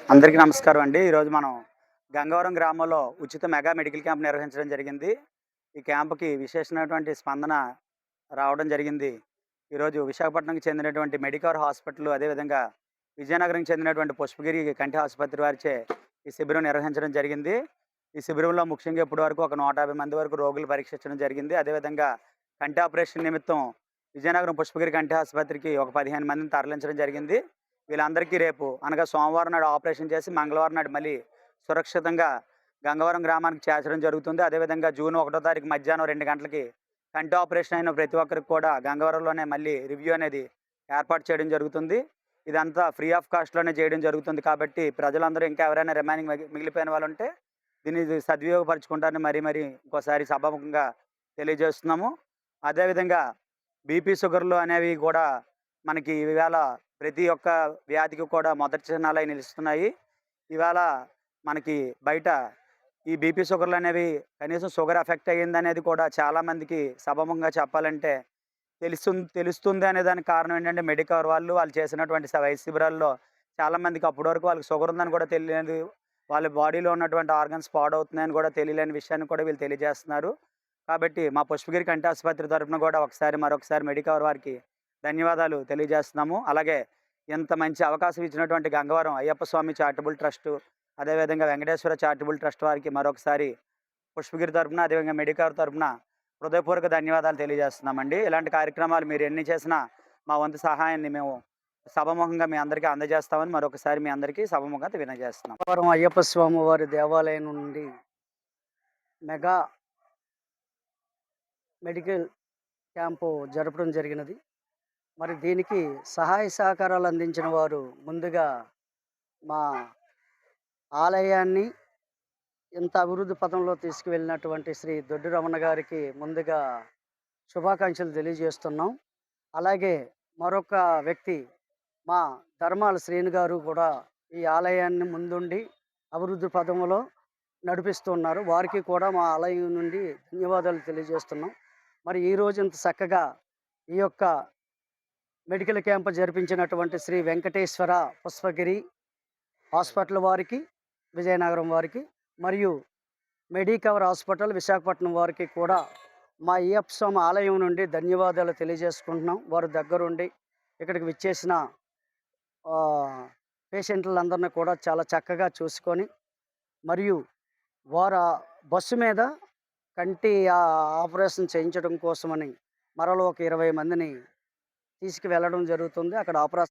అందరికీ నమస్కారం అండి. ఈరోజు మనం గంగవరం గ్రామంలో ఉచిత మెగా మెడికల్ క్యాంప్ నిర్వహించడం జరిగింది. ఈ క్యాంప్‌కి విశేషమైనటువంటి స్పందన రావడం జరిగింది. ఈరోజు విశాఖపట్నంకి చెందినటువంటి మెడికవర్ హాస్పిటల్, అదేవిధంగా విజయనగరంకి చెందినటువంటి పుష్పగిరి కంటి ఆసుపత్రి వారిచే ఈ శిబిరం నిర్వహించడం జరిగింది. ఈ శిబిరంలో ముఖ్యంగా ఇప్పటివరకు ఒక 150 మంది వరకు రోగులు పరీక్షించడం జరిగింది. అదేవిధంగా కంటి ఆపరేషన్ నిమిత్తం విజయనగరం పుష్పగిరి కంటి ఆసుపత్రికి ఒక 15 మందిని తరలించడం జరిగింది. వీళ్ళందరికీ రేపు అనగా సోమవారం నాడు ఆపరేషన్ చేసి మంగళవారం నాడు మళ్ళీ సురక్షితంగా గంగవరం గ్రామానికి చేర్చడం జరుగుతుంది. అదేవిధంగా జూన్ 1వ తారీఖు మధ్యాహ్నం 2 గంటలకి కంటి ఆపరేషన్ అయిన ప్రతి ఒక్కరికి కూడా గంగవరంలోనే మళ్ళీ రివ్యూ అనేది ఏర్పాటు చేయడం జరుగుతుంది. ఇదంతా ఫ్రీ ఆఫ్ కాస్ట్‌లోనే చేయడం జరుగుతుంది కాబట్టి ప్రజలందరూ ఇంకా ఎవరైనా రిమైనింగ్ మిగిలిపోయిన వాళ్ళు ఉంటే దీన్ని సద్వినియోగపరుచుకుంటారని మరీ ఇంకోసారి సభాముఖంగా తెలియజేస్తున్నాము. అదేవిధంగా బీపీ, షుగర్‌లు అనేవి కూడా మనకి ఈవేళ ప్రతి ఒక్క వ్యాధికి కూడా మొదటి చిహ్నాలై నిలుస్తున్నాయి. ఇవాళ మనకి బయట ఈ బీపీ, షుగర్‌లు అనేవి కనీసం షుగర్ ఎఫెక్ట్ అయ్యిందనేది కూడా చాలామందికి సభాముఖంగా చెప్పాలంటే తెలుస్తుంది అనే దానికి కారణం ఏంటంటే మెడికవర్ వాళ్ళు చేసినటువంటి వైద్య శిబిరాల్లో చాలామందికి అప్పటి వరకు వాళ్ళకి షుగర్ ఉందని కూడా తెలియలేదు. వాళ్ళ బాడీలో ఉన్నటువంటి ఆర్గన్స్ పాడవుతున్నాయని కూడా తెలియలేని విషయాన్ని కూడా వీళ్ళు తెలియజేస్తున్నారు. కాబట్టి మా పుష్పగిరి కంటి ఆసుపత్రి తరపున కూడా మరొకసారి మెడికవర్ వారికి ధన్యవాదాలు తెలియజేస్తున్నాము. అలాగే ఇంత మంచి అవకాశం ఇచ్చినటువంటి గంగవరం అయ్యప్ప స్వామి చారిటబుల్ ట్రస్టు, అదేవిధంగా వెంకటేశ్వర చారిటబుల్ ట్రస్ట్ వారికి మరొకసారి పుష్పగిరి తరపున, అదేవిధంగా మెడికవర్ తరపున హృదయపూర్వక ధన్యవాదాలు తెలియజేస్తున్నామండి. ఇలాంటి కార్యక్రమాలు మీరు ఎన్ని చేసినా మా వంతు సహాయాన్ని మేము సభాముఖంగా మీ అందరికీ అందజేస్తామని మరొకసారి మీ అందరికీ సభాముఖంగా తెలియజేస్తున్నాం. గంగవరం అయ్యప్ప స్వామి వారి దేవాలయం నుండి మెగా మెడికల్ క్యాంపు జరపడం జరిగినది. మరి దీనికి సహాయ సహకారాలు అందించిన వారు ముందుగా మా ఆలయాన్ని ఇంత అభివృద్ధి పథంలో తీసుకువెళ్ళినటువంటి శ్రీ దొడ్డి రమణ గారికి ముందుగా శుభాకాంక్షలు తెలియజేస్తున్నాం. అలాగే మరొక వ్యక్తి మా ధర్మాల శ్రీను గారు కూడా ఈ ఆలయాన్ని ముందుండి అభివృద్ధి పథంలో నడిపిస్తున్నారు. వారికి కూడా మా ఆలయం నుండి ధన్యవాదాలు తెలియజేస్తున్నాం. మరి ఈరోజు ఇంత చక్కగా ఈ యొక్క మెడికల్ క్యాంప్ జరిపించినటువంటి శ్రీ వెంకటేశ్వర పుష్పగిరి హాస్పిటల్ వారికి, విజయనగరం వారికి, మరియు మెడికవర్ హాస్పిటల్ విశాఖపట్నం వారికి కూడా మా అయ్యప్ప స్వామి ఆలయం నుండి ధన్యవాదాలు తెలియజేసుకుంటున్నాం. వారు దగ్గరుండి ఇక్కడికి విచ్చేసిన పేషెంట్లందరినీ కూడా చాలా చక్కగా చూసుకొని, మరియు వారు బస్సు మీద కంటి ఆపరేషన్ చేయించడం కోసమని మరలో ఒక 20 మందిని తీసుకువెళ్ళడం జరుగుతుంది. అక్కడ ఆపరేషన్